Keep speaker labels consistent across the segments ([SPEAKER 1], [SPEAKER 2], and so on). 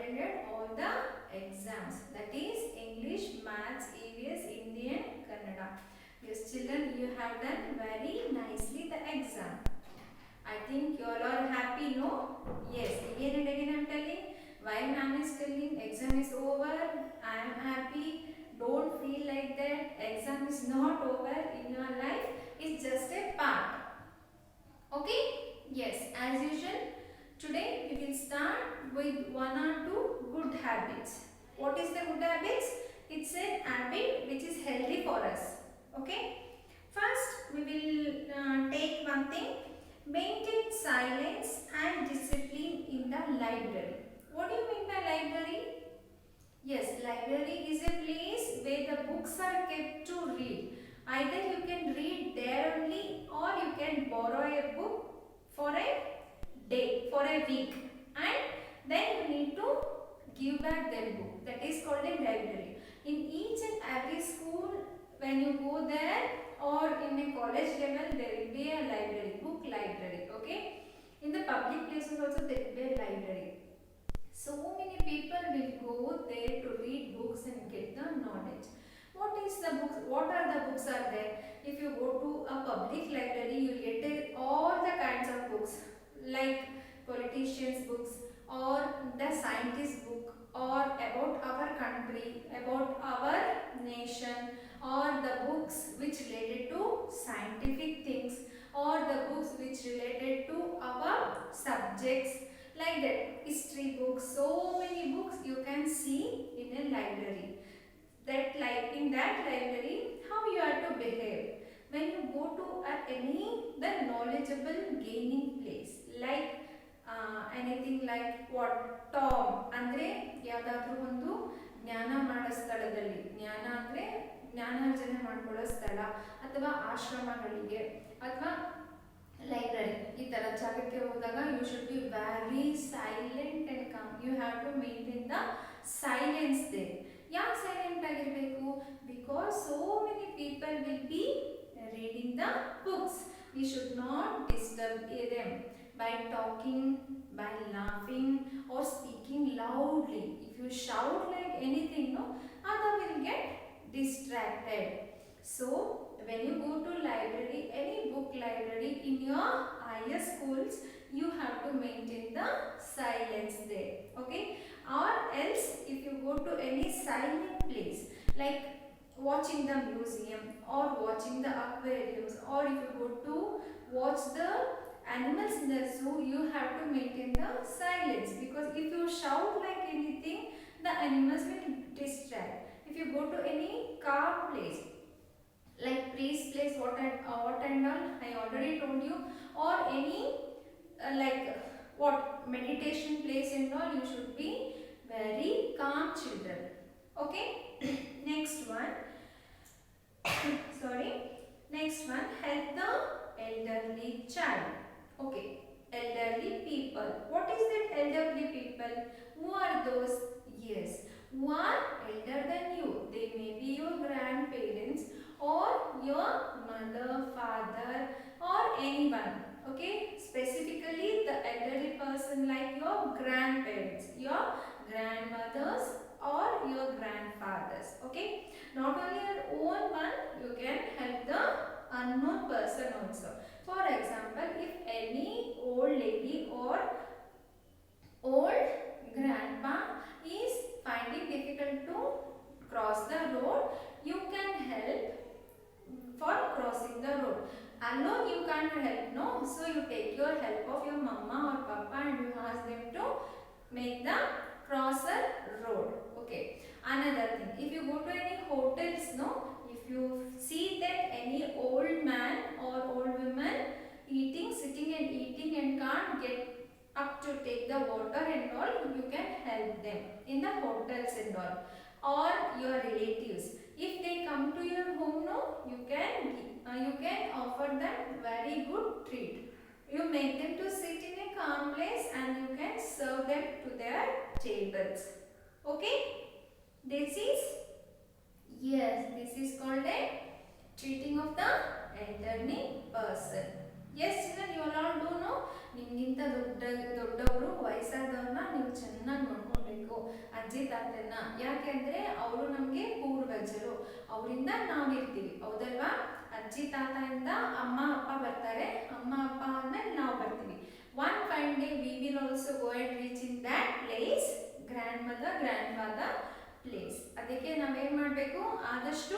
[SPEAKER 1] attended all the exams, that is English, Maths, EVS, Hindi and Kannada. Yes children, you have done very nicely the exam. I think you all are happy, no? Yes, again and again I am telling, while ma'am is telling exam is over, I am happy. Don't feel like that. Exam is not over in your life. It's just a part. Okay? Yes, as usual, today we will start with one or two good habits. What is the good habits? It's a habit which is healthy for us. Okay? First, we will take one thing. Maintain silence and discipline in the library. What do you mean by library? Yes, library is a place where the books are kept to read. Either you can read there only, or you can borrow a book for a day, for a week, and then you need to give back that book. That is called a library. In each and every school, when you go there, or in a college level, there will be a library, book library. Okay, in the public places also there will be a library. So many people will go there to read books and get the knowledge. What is the books? What are the books are there? If you go to a public library, you get all the kinds of books, like politicians books, or the scientist book, or about our country, about our nation, or the books which related to scientific things, or the books which related to our subjects, like that, history books. So many books you can see in a library. That, like in that library, how you are to behave when you go to any the knowledgeable gaining place, like anything like what Tom ಅಂದರೆ ಯಾವುದಾದ್ರೂ ಒಂದು ಜ್ಞಾನ ಮಾಡೋ ಸ್ಥಳದಲ್ಲಿ, ಜ್ಞಾನ ಅಂದರೆ ಜ್ಞಾನಾರ್ಜನೆ ಮಾಡ್ಕೊಳ್ಳೋ ಸ್ಥಳ, ಅಥವಾ ಆಶ್ರಮಗಳಿಗೆ, ಅಥವಾ ಲೈಬ್ರರಿ, ಈ ಥರ ಜಾಗಕ್ಕೆ ಹೋದಾಗ you should be very silent and calm. You have to maintain the silence ದೇ. ಯಾಕೆ ಸೈಲೆಂಟ್ ಆಗಿರಬೇಕು? Because so many people will be reading the books. We should not disturb them by talking, by laughing, or speaking loudly. If you shout like anything, no, other will get distracted. So when you go to library, any book library in your higher schools, you have to maintain the silence there. Okay? Or else if you go to any silent place, like watching the museum, or watching the aquariums, or if you go to watch the animals in the zoo, you have to maintain the silence, because if you shout like anything, the animals will distract. If you go to any calm place, like peace place, what and all I already told you, or any like what meditation place and all, you should be very calm children. Okay? Next one, sorry, next one, help the elderly child. Okay, elderly people. What is that elderly people? Who are those? Yes, who are elder than you. They may be your grandparents, or your mother, father, or anyone. Okay, specifically the elderly person, like your grandparents, your grandmothers, or your grandfathers. Okay, not only your own one, you can help the unknown person also. For example, if any old lady or old grandpa is finding difficult to cross the road, you can help for crossing the road. Alone you can't help, no? So you take your help of your mama or papa and you ask them to make the crosser road. Okay, another thing, if you go to any hotels, no, if you see that any old man or old woman sitting and eating and can't get up to take the water and all, you can help them in the hotels and all. Or your relatives, if they come to your home, no, you can offer them very good treat. You make them to sit in a calm place and you can serve them to their tables. Okay, this is called a treating of the elderly person. Yes children, you all do know, ನಿಮಗಿಂತ ದೊಡ್ಡವರು ವಯಸ್ಸಾದವ್ರನ್ನ ನೀವು ಚೆನ್ನಾಗಿ ನೋಡ್ಕೊಳ್ಬೇಕು. ಅವರಿಂದ ನಾವು ಇರ್ತೀವಿ, ಹೌದಲ್ವಾ? ಅಜ್ಜಿ ತಾತದಿಂದ ಅಮ್ಮ ಅಪ್ಪ ಬರ್ತಾರೆ, ಅಮ್ಮ ಅಪ್ಪ ಆದ್ಮೇಲೆ ನಾವು ಬರ್ತೀವಿ. One fine day we will also go and reach in that place, grandmother grandfather place. ಅದಕ್ಕೆ ನಾವೇನ್ ಮಾಡಬೇಕು, ಆದಷ್ಟು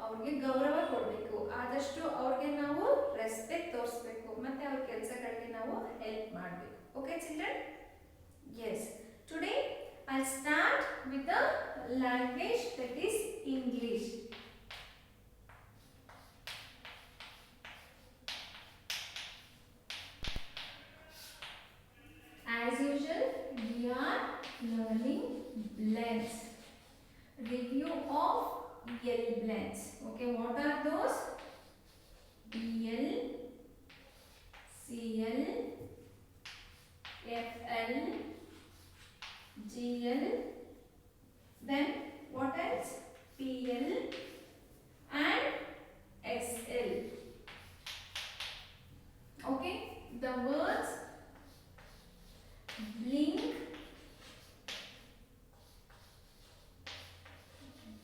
[SPEAKER 1] ಅವ್ರಿಗೆ ಗೌರವ ಕೊಡಬೇಕು, ಆದಷ್ಟು ಅವ್ರಿಗೆ ನಾವು ರೆಸ್ಪೆಕ್ಟ್ ತೋರಿಸ್ಬೇಕು, ಮತ್ತೆ ಅವ್ರ ಕೆಲಸಗಳಿಗೆ ನಾವು ಹೆಲ್ಪ್ ಮಾಡಬೇಕು. Okay children? Yes. Today I'll start with the language that is English. As usual, we are learning blends. Review of L blends. Okay, what are those? BL, CL, FL, GL, then what else? PL and SL. Okay, the words blink,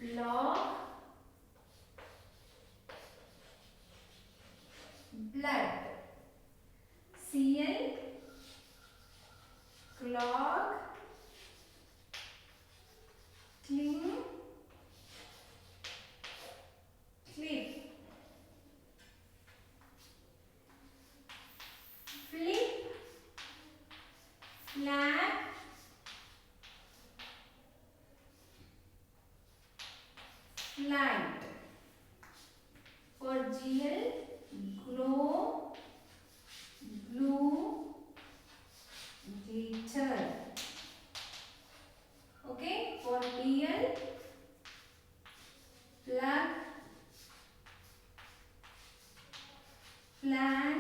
[SPEAKER 1] block, blood. CL, clog, cling, clip, flip, flap, flight. For GL, glow, glue, glitter. Okay, for PL, plug, plan,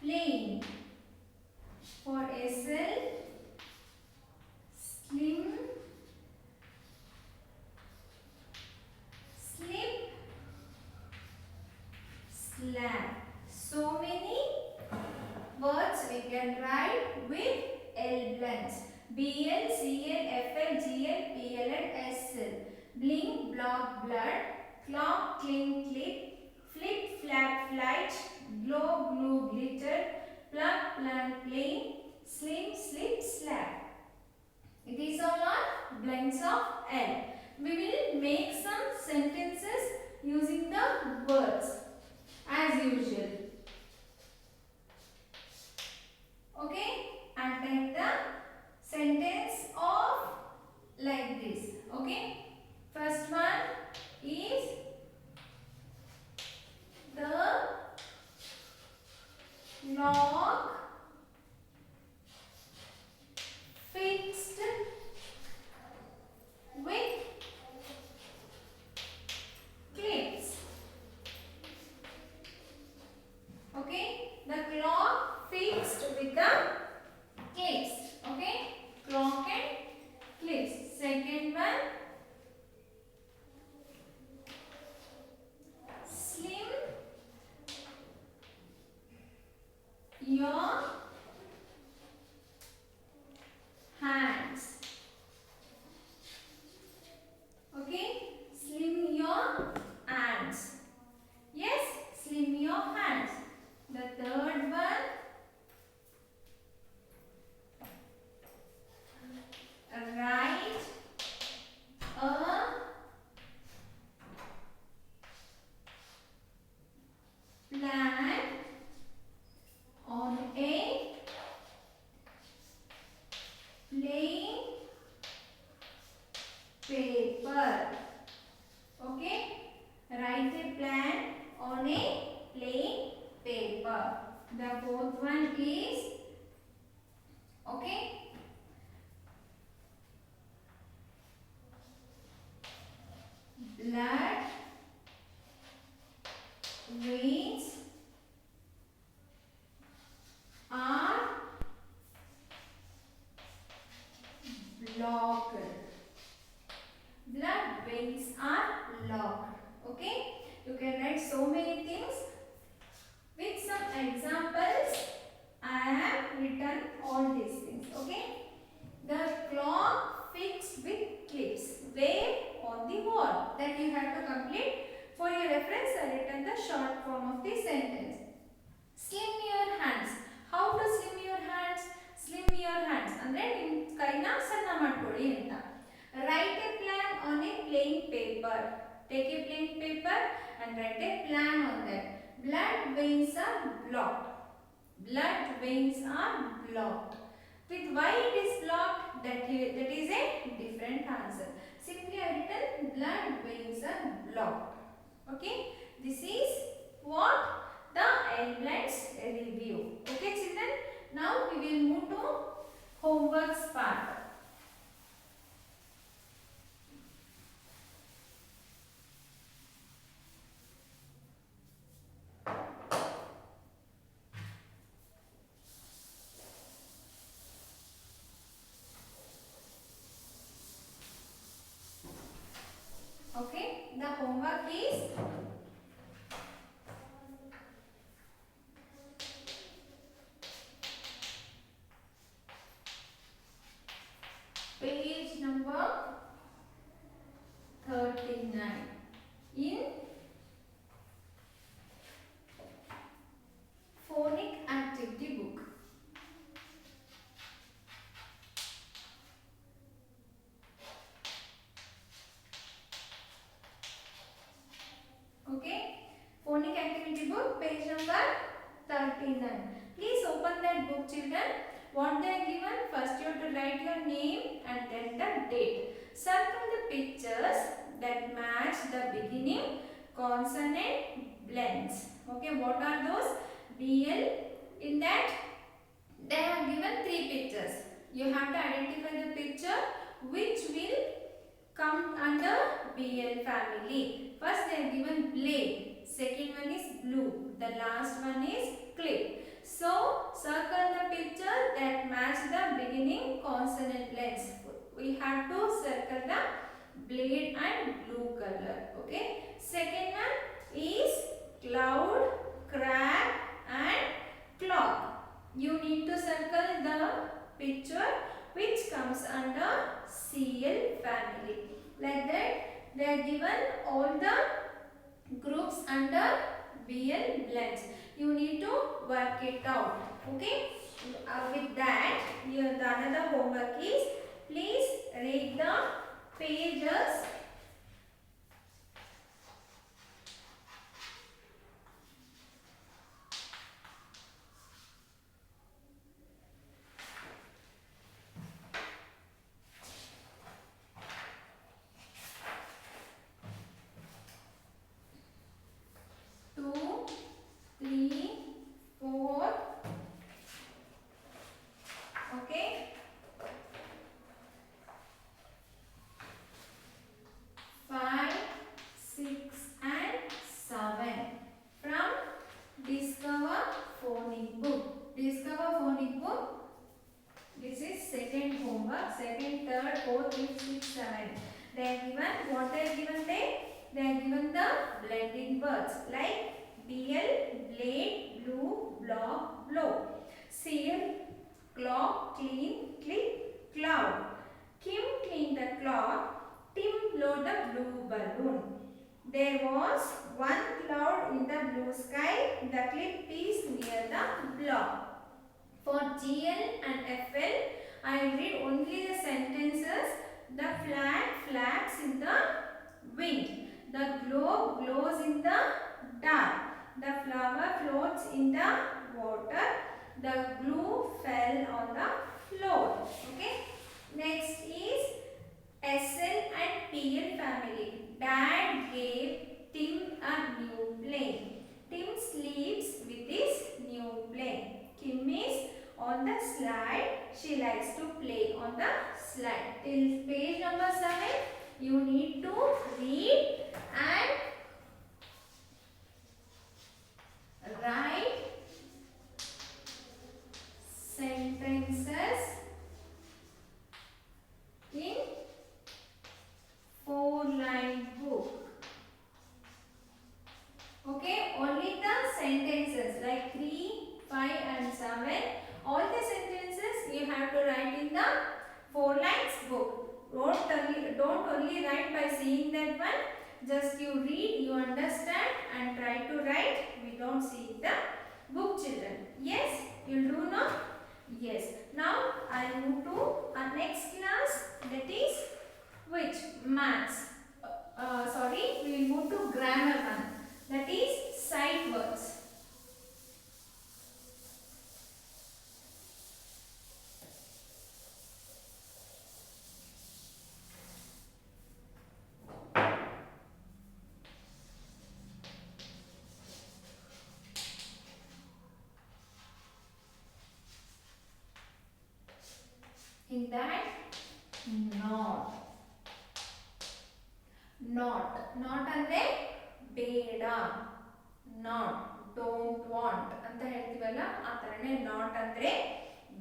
[SPEAKER 1] plane. For SL, slim, slip, slab. So many words we can write with L blends. BL, CL, FL, GL, PL and SL. Blink, block, blood, clock, cling, clip, flip, flap, flight, glow, glue, glitter, plug, plan, plane, slim, slip, slab. These all are blends of L. We will make some sentences using the words as usual. Okay, and take the sentence of like this. Okay, first one is the clock fixed with clips. Okay, the clock fixed with the clips. Okay, clock and clips. Second one, slim your hands. Okay, slim your hands. Yes, slim your hands. The third one, write a plan on a plain paper. Okay, write a plan on a plain paper. The fourth one is, okay, blood veins are blocked. Blood veins are locked. Okay, you can write so many things. With some examples, I have written all these things. Okay, the clock fixed with clips. Where short form of the sentence. Slim your hands. How to slim your hands? Slim your hands ಅಂದ್ರೆ ನಿಮ್ಮ ಕೈನ ಸಣ್ಣ ಮಾಡ್ಕೊಳ್ಳಿ ಅಂತ. Write a plan on a plain paper. Take a plain paper and write a plan on that. Blood veins are blocked. Blood veins are blocked. With why it is blocked? That is a different answer. Simply I written blood veins are blocked. Okay. This is what the elements review. Okay children. Now we will move to homeworks part. Okay, the homework is page number 39 in phonic activity book. Okay, phonic activity book, page number 39. Please open that book children. What they are given? First you have to write your name and then the date. Circle the pictures that match the beginning consonant blends. Okay, what are those? BL. In that they have given 3 pictures. You have to identify the picture which will come under BL family. First they are given blade. Second one is blue. The last one is clip. So circle the picture that match the beginning consonant blends. We have to circle the blade and blue color. Okay. Second one is cloud, crab and clock. You need to circle the picture which comes under CL family. Like that they are given all the groups under BL blends. You need to work it out. Okay. With that, here the another homework is please read the pages second, third, fourth, fifth, sixth, seventh. They are given what they are given there? They are given the blending words like BL, blade, blue, block, blow. Seal, clock, clean, clip, cloud. Kim clean the clock. Tim blow the blue balloon. There was one cloud in the blue sky. The clip is near the block. For GL and FL, I will read only the sentences. The flag flaps in the wind. The globe glows in the dark. The flower floats in the water. The glue fell on the floor. Okay. Next is SL and PL family. Dad gave Tim a new plane. Tim sleeps with his new plane. Kim is on the slide. She likes to play on the slide. Till page number 7, you need to read and write sentences in 4-line book. Okay, only the sentences like 3, 5 and 7. All the sentences you have to write in the 4 lines book. Don't only write by seeing that one. Just you read, you understand and try to write. We don't see the book, children. Yes, you do know? Yes. Now I move to our next class, that is which? Maths. Sorry, we will move to grammar one. That is sight words. In that, not. Not ಅಂದ್ರೆ ಬೇಡ, not, don't want ಅಂತ ಹೇಳ್ತೀವಲ್ಲ ಆ ತರನೇ not ಅಂದ್ರೆ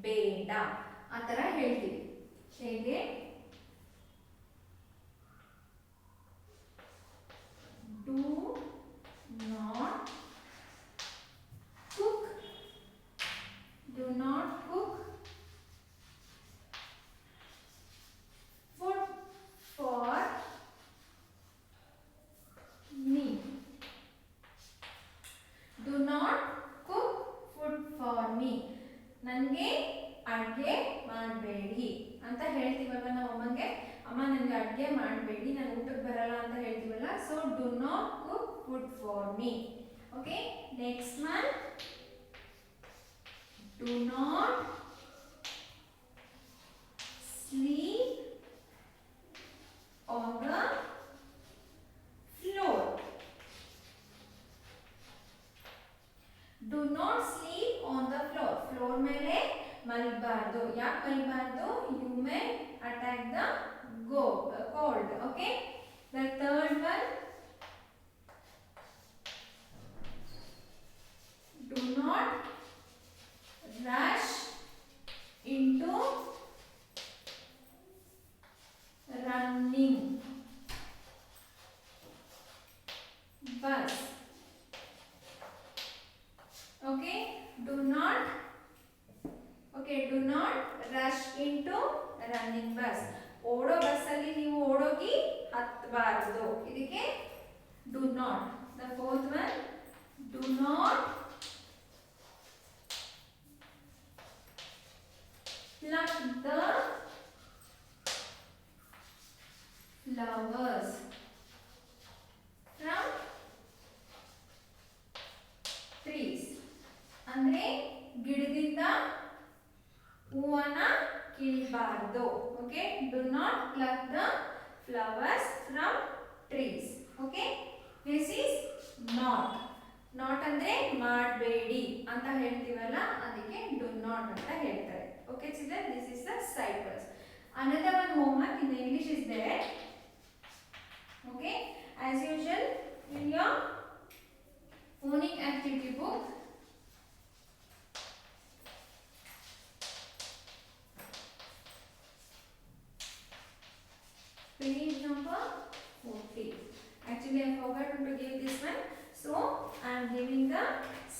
[SPEAKER 1] ಬೇಡ ಆ ತರ ಹೇಳ್ತೀವಿ. ಹೇಗೆ? Do not cook. Do not cook food for me. Do not cook food for me. ನನಗೆ ಅಡುಗೆ ಮಾಡಬೇಡಿ ಅಂತ ಹೇಳ್ತೀವಲ್ಲ ನಾವು ಅಮ್ಮಂಗೆ, ಅಮ್ಮ ನನಗೆ ಅಡುಗೆ ಮಾಡಬೇಡಿ, ನಾನು ಊಟಕ್ಕೆ ಬರಲ್ಲ ಅಂತ ಹೇಳ್ತೀವಲ್ಲ. So do not cook food for me. Okay, next one, do not sleep on the floor. Do not sleep on the floor. Floor ಮೇಲೆ ಮಲಗಬಾರ್ದು. ಯಾಕೆ ಮಲಗಬಾರ್ದು? You may attack the cold. Okay. The third one, do not rush into running bus. Okay, do not rush into running bus. ಓಡೋ bus ಅಲ್ಲಿ ನೀವು ಓಡೋಗಿ ಹತ್ತಬಾರದು. ಇದಕ್ಕೆ do not. The fourth one, do not pluck the flowers from trees. ಅಂದ್ರೆ ಗಿಡದಿಂದ ಹೂವನ್ನ ಕೀಳಬಾರದು. Okay, do not pluck the flowers from trees. Okay, this is not. Not ಅಂದ್ರೆ ಮಾಡಬೇಡಿ ಅಂತ ಹೇಳ್ತೀವಲ್ಲ, ಅದಕ್ಕೆ ಡು ನಾಟ್ ಅಂತ ಹೇಳ್ತಾರೆ. Okay children, this is the side words. Another one homework in the English is there. Okay, as usual in your phonic activity book, page number 40. Actually I forgot to give this one, so I am giving the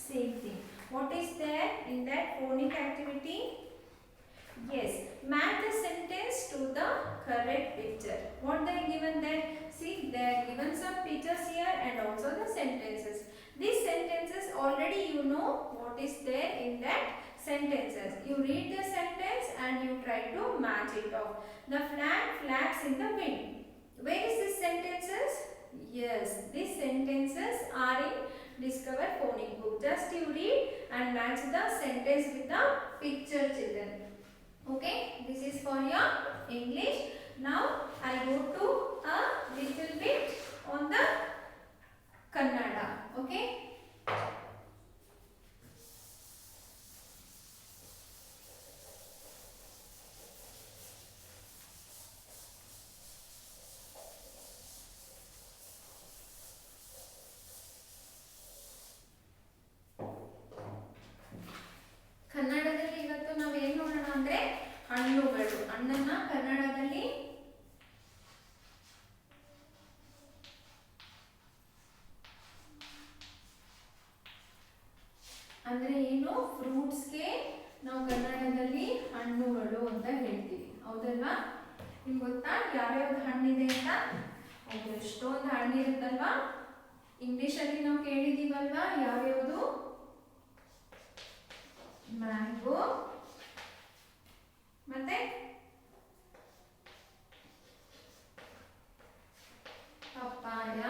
[SPEAKER 1] same thing. What is there in that phonic activity? Yes, match the sentence to the correct picture. What they are given there? See, they are given some pictures here and also the sentences. These sentences already you know what is there in that sentences. You read the sentence and you try to match it off. The flag flaps in the wind. Where is this sentences? Yes, these sentences are in Discover Phonic book. Just you read and match the sentence with the picture, children. Okay, this is for your English. Now I go to a little bit on the Kannada. Okay, ಕನ್ನಡದಲ್ಲಿ ಇವತ್ತು ನಾವು ಏನು ನೋಡೋಣ ಅಂದ್ರೆ ಹಣ್ಣುಗಳು. ಹಣ್ಣನ್ನ ಕನ್ನಡದಲ್ಲಿ ಅಂದ್ರೆ ಏನು? ಫ್ರೂಟ್ಸ್ಗೆ ನಾವು ಕನ್ನಡದಲ್ಲಿ ಹಣ್ಣುಗಳು ಅಂತ ಹೇಳ್ತೀವಿ, ಹೌದಲ್ವಾ? ನಿಮ್ಗೆ ಗೊತ್ತಾ ಯಾವ್ಯಾವ್ದು ಹಣ್ಣಿದೆ ಅಂತ? ಹೌದು, ಎಷ್ಟೊಂದು ಹಣ್ಣಿರುತ್ತಲ್ವಾ. ಇಂಗ್ಲಿಷಲ್ಲಿ ನಾವು ಕೇಳಿದೀವಲ್ವಾ ಯಾವ್ಯಾವುದು? ಮ್ಯಾಂಗೋ, ಮತ್ತೆ ಪಪ್ಪಾಯ,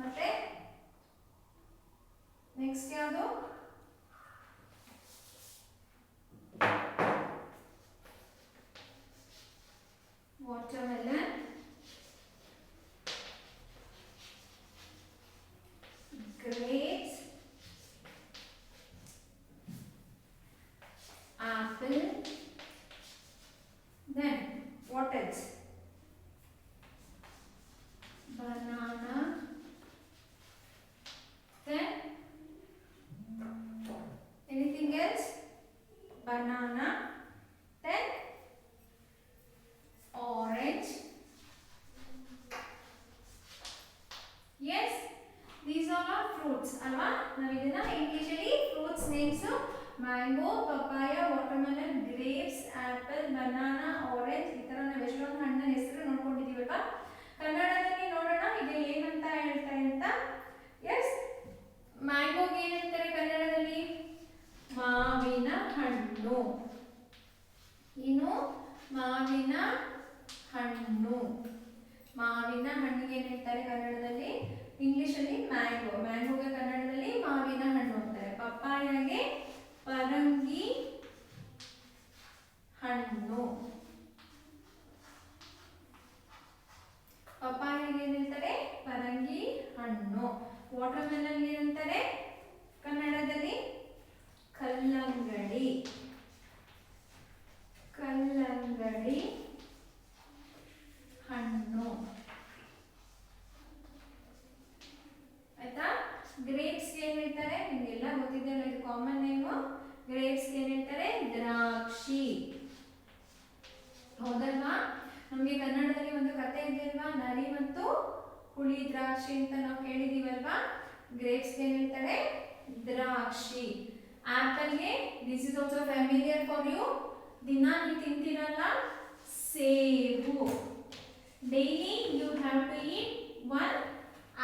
[SPEAKER 1] ಮತ್ತೆ ನೆಕ್ಸ್ಟ್ ಯಾವುದು? Watermelon, grapes, apple, then what else? Banana, then anything else? Banana, then orange. Yes, these all are fruits alva. Now idina Englishally fruits names mango, papaya, watermelon, grapes, apple, banana, orange. ಈ ತರ ನಾವು ಎಷ್ಟೊಂದು ಹಣ್ಣಿನ ಹೆಸರು ನೋಡ್ಕೊಂಡಿದೀವಲ್ವಾ. ಕನ್ನಡದಲ್ಲಿ ನೋಡೋಣ ಇದು ಏನಂತ ಹೇಳ್ತಾರೆ ಅಂತ. ಎಸ್, ಮ್ಯಾಂಗೋಗೆ ಏನಂತಾರೆ ಕನ್ನಡದಲ್ಲಿ? ಮಾವಿನ ಹಣ್ಣು. ಇನ್ನು ಮಾವಿನ ಹಣ್ಣು. ಮಾವಿನ ಹಣ್ಣಿಗೆ ಏನು ಹೇಳ್ತಾರೆ ಕನ್ನಡದಲ್ಲಿ? ಇಂಗ್ಲಿಷಲ್ಲಿ ಮ್ಯಾಂಗೋ. ಮ್ಯಾಂಗೋಗೆ ಕನ್ನಡದಲ್ಲಿ ಮಾವಿನ ಹಣ್ಣು ಅಂತಾರೆ. ಪಪ್ಪಾಯಗೆ ಪರಂಗಿ ಹಣ್ಣು. ಪಪ್ಪಾಯಗೆ ಏನು ಹೇಳ್ತಾರೆ? ಪರಂಗಿ ಹಣ್ಣು. ವಾಟರ್ಮೆಲನ್ ಏನಂತಾರೆ ಕನ್ನಡದಲ್ಲಿ? ಕಲ್ಲಂಗಡಿ. ಕಲ್ಲಂಗಡಿ ಹಣ್ಣು. ಆಯ್ತಾ? ಗ್ರೇಪ್ಸ್ ಏನ್ ಹೇಳ್ತಾರೆ? ನಿಮಗೆಲ್ಲ ಗೊತ್ತಿದೆ ಅಲ್ಲ, ಇದು ಕಾಮನ್ ನೇಮ್. ಗ್ರೇಪ್ಸ್ ಏನ್ ಹೇಳ್ತಾರೆ? ದ್ರಾಕ್ಷಿ. ಹೌದಲ್ವಾ? ನಮಗೆ ಕನ್ನಡದಲ್ಲಿ ಒಂದು ಕತೆ ಇದೆಯಲ್ವಾ, ನರಿ ಮತ್ತು ಹುಳಿ ದ್ರಾಕ್ಷಿ ಅಂತ ನಾವು ಕೇಳಿದೀವಲ್ವಾ. ಗ್ರೇಪ್ಸ್ ಏನ್ ಹೇಳ್ತಾರೆ? ದ್ರಾಕ್ಷಿ. ಆಪಲ್ಗೆ this is also familiar for you. ದಿನ ನೀವು ತಿಂತೀರಲ್ಲ, ಸೇಬು. Daily you have to eat one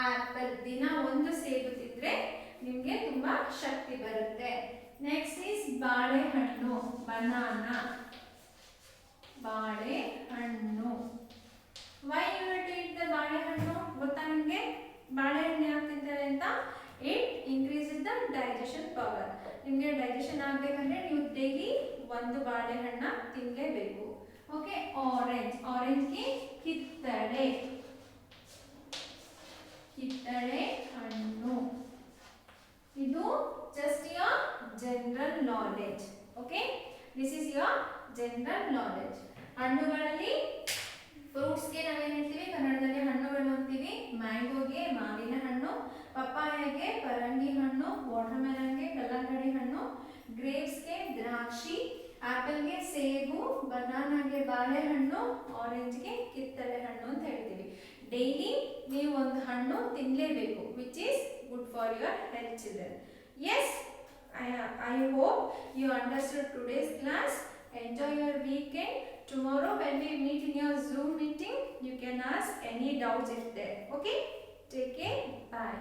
[SPEAKER 1] apple. ದಿನ ಒಂದು ಸೇಬು ತಿಂದ್ರೆ ನಿಮಗೆ ತುಂಬಾ ಶಕ್ತಿ ಬರುತ್ತೆ. ನೆಕ್ಸ್ಟ್ ಈಸ್ ಬಾಳೆಹಣ್ಣು, ಬನಾನಾ. ಬಾಳೆಹಣ್ಣು. Why you have to eat the ಬಾಳೆಹಣ್ಣು ಗೊತ್ತಾ ನಿಮಗೆ? ಬಾಳೆಹಣ್ಣು ಯಾಕೆ ತಿಂತಾರೆ ಅಂತ? It increases the digestion power. ನಿಮಗೆ ಡೈಜೆಷನ್ ಆಗಬೇಕಂದ್ರೆ ನೀವು ಡೈಲಿ ಒಂದು ಬಾಳೆಹಣ್ಣ ತಿನ್ನಲೇಬೇಕು. ಓಕೆ. ಆರೆಂಜ್. ಆರೆಂಜ್ಗೆ ಕಿತ್ತಳೆ. ಕಿತ್ತಳೆ ಹಣ್ಣು. ಇದು just your general knowledge. Okay, this is your general knowledge. ಹಣ್ಣುಗಳಲ್ಲಿ ಫ್ರೂಟ್ಸ್ಗೆ ನಾವೇನು ಹೇಳ್ತೀವಿ ಕನ್ನಡದಲ್ಲಿ? ಹಣ್ಣುಗಳು ಅಂತೀವಿ. ಮ್ಯಾಂಗೋಗೆ ಮಾವಿನ ಹಣ್ಣು, ಪಪ್ಪಾಯಗೆ ಪರಂಗಿ ಹಣ್ಣು, ವಾಟರ್ಮೆಲನ್ಗೆ ಕಲ್ಲಂಗಡಿ ಹಣ್ಣು, ಗ್ರೇಪ್ಸ್ಗೆ ದ್ರಾಕ್ಷಿ, ಆಪಲ್ಗೆ ಸೇಬು, ಬನಾನಾಗೆ ಬಾಳೆಹಣ್ಣು, ಆರೆಂಜ್ಗೆ ಕಿತ್ತಳೆ ಹಣ್ಣು ಅಂತ ಹೇಳ್ತೀವಿ. ಡೈಲಿ ನೀವು ಒಂದು ಹಣ್ಣು ತಿನ್ನಲೇಬೇಕು, which is good for your health children. Yes, I hope you understood today's class. Enjoy your weekend. Tomorrow when we meet in your Zoom meeting, you can ask any doubts if there. Okay? Take care. Bye.